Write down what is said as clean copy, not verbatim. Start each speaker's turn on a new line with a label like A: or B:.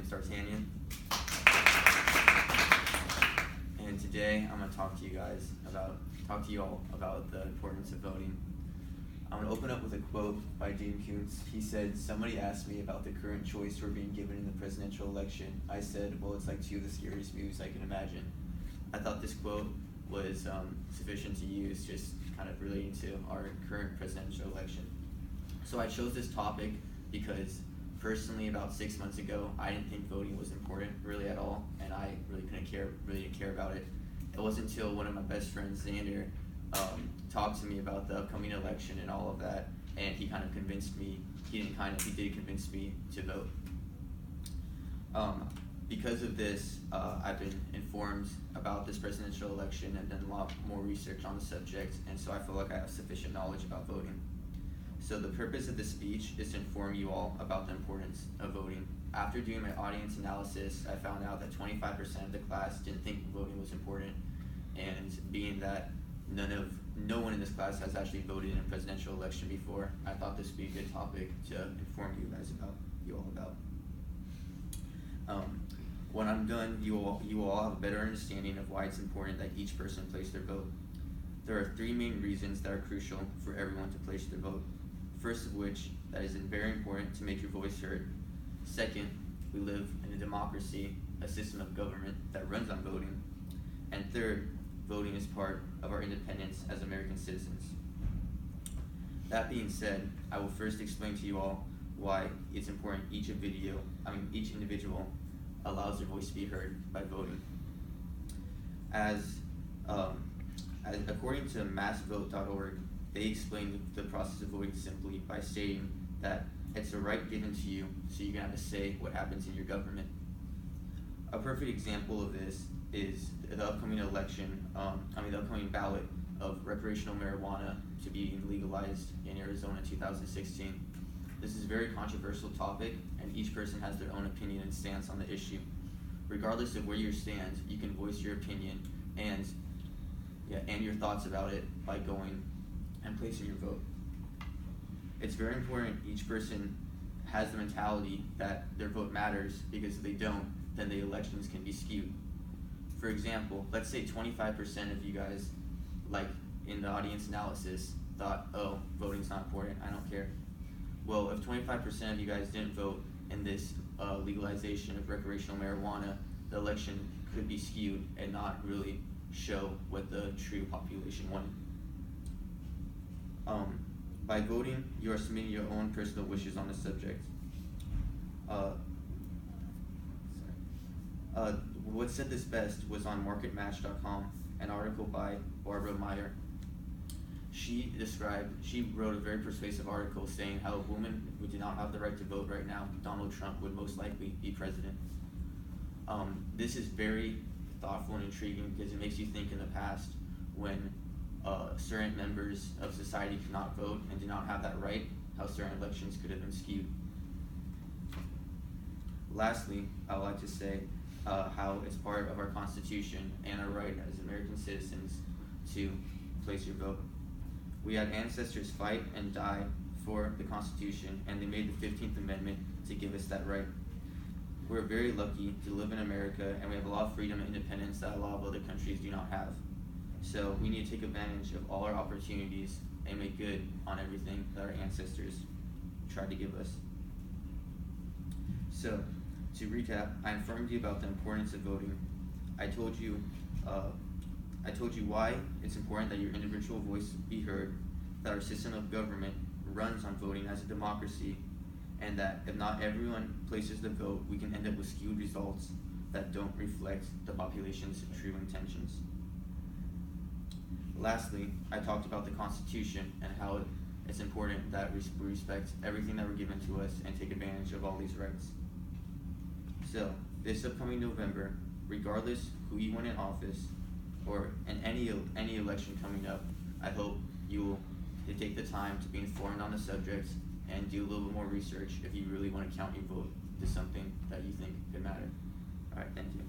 A: name's D'Artagnan, and today I'm going to talk to you all about the importance of voting. I'm going to open up with a quote by Gene Kuntz. He said, "Somebody asked me about the current choice we're being given in the presidential election. I said, well, it's like two of the scariest movies I can imagine." I thought this quote was sufficient to use, just kind of relating to our current presidential election. So I chose this topic because personally, about 6 months ago, I didn't think voting was important really at all, and I really didn't care about it. It wasn't until one of my best friends, Xander, talked to me about the upcoming election and all of that, and he kind of convinced me. He did convince me to vote. Because of this, I've been informed about this presidential election and done a lot more research on the subject, and so I feel like I have sufficient knowledge about voting. So the purpose of this speech is to inform you all about the importance of voting. After doing my audience analysis, I found out that 25% of the class didn't think voting was important, and being that no one in this class has actually voted in a presidential election before, I thought this would be a good topic to inform you all about. When I'm done, you will all have a better understanding of why it's important that each person place their vote. There are 3 main reasons that are crucial for everyone to place their vote. First of which, that is very important to make your voice heard. Second, we live in a democracy, a system of government that runs on voting. And third, voting is part of our independence as American citizens. That being said, I will first explain to you all why it's important each individual allows their voice to be heard by voting. According to massvote.org, they explain the process of voting simply by saying that it's a right given to you, so you can have a say what happens in your government. A perfect example of this is the upcoming ballot of recreational marijuana to be legalized in Arizona in 2016. This is a very controversial topic, and each person has their own opinion and stance on the issue. Regardless of where you stand, you can voice your opinion and your thoughts about it by going and placing your vote. It's very important each person has the mentality that their vote matters, because if they don't, then the elections can be skewed. For example, let's say 25% of you guys, like in the audience analysis, thought, oh, voting's not important, I don't care. Well, if 25% of you guys didn't vote in this legalization of recreational marijuana, the election could be skewed and not really show what the true population wanted. By voting, you are submitting your own personal wishes on the subject. What said this best was on marketmatch.com, an article by Barbara Meyer. She wrote a very persuasive article saying how a woman who did not have the right to vote right now, Donald Trump, would most likely be president. This is very thoughtful and intriguing because it makes you think in the past when certain members of society could not vote and did not have that right, how certain elections could have been skewed. Lastly, I would like to say how it's part of our Constitution and our right as American citizens to place your vote. We had ancestors fight and die for the Constitution, and they made the 15th Amendment to give us that right. We're very lucky to live in America, and we have a lot of freedom and independence that a lot of other countries do not have. So we need to take advantage of all our opportunities and make good on everything that our ancestors tried to give us. So, to recap, I informed you about the importance of voting. I told you why it's important that your individual voice be heard, that our system of government runs on voting as a democracy, and that if not everyone places the vote, we can end up with skewed results that don't reflect the population's true intentions. Lastly, I talked about the Constitution and how it's important that we respect everything that we're given to us and take advantage of all these rights. So, this upcoming November, regardless who you want in office, or in any election coming up, I hope you will take the time to be informed on the subject and do a little bit more research if you really want to count your vote to something that you think could matter. All right, thank you.